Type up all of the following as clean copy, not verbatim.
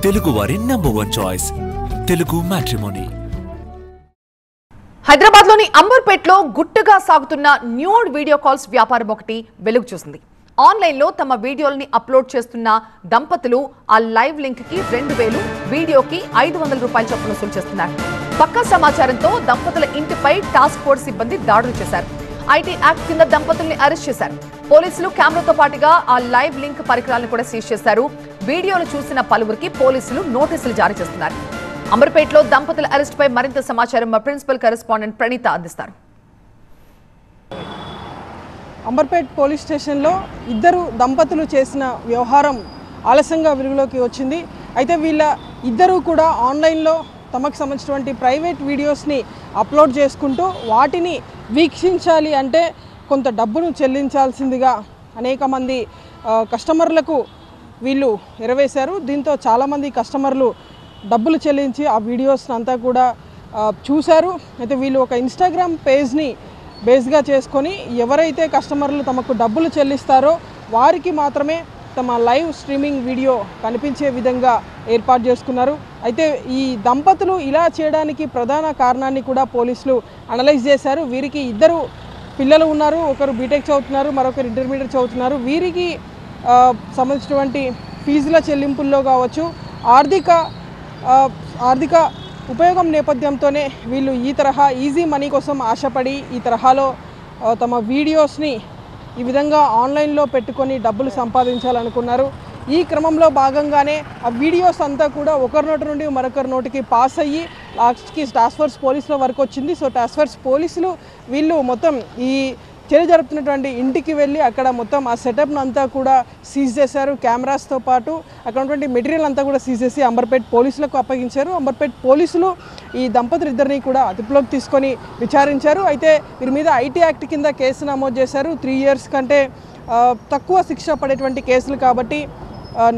తెలుగు వారి #1 choice Telugu matrimony. Hyderabad లోని అంబర్పేటలో గుట్టుగా సాగుతున్న న్యూడ్ వీడియో కాల్స్ వ్యాపారం ఒకటి వెలుగు చూసింది. ఆన్లైన్ లో తమ వీడియోలని అప్లోడ్ చేస్తున్న దంపతులు ఆ లైవ్ లింక్ కి 2000, వీడియోకి 500 రూపాయల చొప్పున వసూలు చేస్తున్నారు. పక్కా సమాచారంతో దంపతుల ఇంటిపై టాస్క్ ఫోర్స్ సిబ్బంది దాడులు చేశారు. ఐటీ యాక్ట్ కింద దంపతుల్ని అరెస్ట్ చేశారు. పోలీసులు కెమెరాతో పాటుగా ఆ లైవ్ లింక్ పరికరాలను కూడా సీజ్ చేశారు. వీడియోలు చూసిన పలువురికి పోలీసులు నోటీసులు జారీ చేస్తున్నారు. అంబర్పేటలో దంపతుల అరెస్ట్ పై మరింత సమాచారం మా ప్రిన్సిపల్ కరెస్పాండెంట్ ప్రణీత అందిస్తారు. అంబర్పేట్ పోలీస్ స్టేషన్లో ఇద్దరు దంపతులు చేసిన వ్యవహారం ఆలస్యంగా వెలుగులోకి వచ్చింది. అయితే వీళ్ళ ఇద్దరూ కూడా ఆన్లైన్లో తమకు సంబంధించినటువంటి ప్రైవేట్ వీడియోస్ని అప్లోడ్ చేసుకుంటూ వాటిని వీక్షించాలి అంటే కొంత డబ్బును చెల్లించాల్సిందిగా అనేక మంది కస్టమర్లకు వీళ్ళు ఎరవేశారు. దీంతో చాలామంది కస్టమర్లు డబ్బులు చెల్లించి ఆ వీడియోస్ని అంతా కూడా చూశారు. అయితే వీళ్ళు ఒక ఇన్స్టాగ్రామ్ పేజ్ని బేస్గా చేసుకొని ఎవరైతే కస్టమర్లు తమకు డబ్బులు చెల్లిస్తారో వారికి మాత్రమే తమ లైవ్ స్ట్రీమింగ్ వీడియో కనిపించే విధంగా ఏర్పాటు చేసుకున్నారు. అయితే ఈ దంపతులు ఇలా చేయడానికి ప్రధాన కారణాన్ని కూడా పోలీసులు అనలైజ్ చేశారు. వీరికి ఇద్దరు పిల్లలు ఉన్నారు. ఒకరు బీటెక్ చదువుతున్నారు, మరొకరు ఇంటర్మీడియట్ చదువుతున్నారు. వీరికి సంబంధించినటువంటి ఫీజుల చెల్లింపుల్లో కావచ్చు, ఆర్థిక ఉపయోగం నేపథ్యంతోనే వీళ్ళు ఈ తరహా ఈజీ మనీ కోసం ఆశపడి ఈ తరహాలో తమ వీడియోస్ని ఈ విధంగా ఆన్లైన్లో పెట్టుకొని డబ్బులు సంపాదించాలనుకున్నారు. ఈ క్రమంలో భాగంగానే ఆ వీడియోస్ అంతా కూడా ఒకరి నోటి నుండి మరొకరి నోటికి పాస్ అయ్యి లాస్ట్కి టాస్క్ ఫోర్స్ పోలీసుల వరకు వచ్చింది. సో టాస్క్ ఫోర్స్ పోలీసులు వీళ్ళు మొత్తం ఈ చర్య జరుపుతున్నటువంటి ఇంటికి వెళ్ళి అక్కడ మొత్తం ఆ సెటప్ను అంతా కూడా సీజ్ చేశారు. కెమెరాస్తో పాటు అక్కడ ఉన్నటువంటి మెటీరియల్ అంతా కూడా సీజ్ చేసి అంబర్పేట్ పోలీసులకు అప్పగించారు. అంబర్పేట్ పోలీసులు ఈ దంపతులు ఇద్దరిని కూడా అదుపులోకి తీసుకొని విచారించారు. అయితే వీరి మీద ఐటీ యాక్ట్ కింద కేసు నమోదు చేశారు. 3 years కంటే తక్కువ శిక్ష పడేటువంటి కేసులు కాబట్టి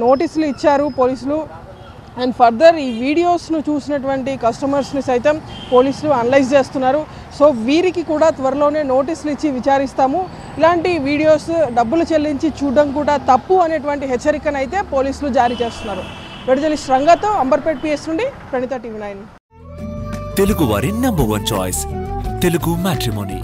నోటీసులు ఇచ్చారు పోలీసులు. అండ్ ఫర్దర్ ఈ వీడియోస్ను చూసినటువంటి కస్టమర్స్ని సైతం పోలీసులు అనలైజ్ చేస్తున్నారు. సో వీరికి కూడా త్వరలోనే నోటీసులు ఇచ్చి విచారిస్తాము. ఇలాంటి వీడియోస్ డబ్బులు చెల్లించి చూడడం కూడా తప్పు అనేటువంటి హెచ్చరికనైతే పోలీసులు జారీ చేస్తున్నారు. విడుదల శ్రంగతో అంబర్పేట్ PS నుండి ప్రణీత TV9. తెలుగు వారి #1 చాయిస్ తెలుగు మ్యాట్రిమోనీ.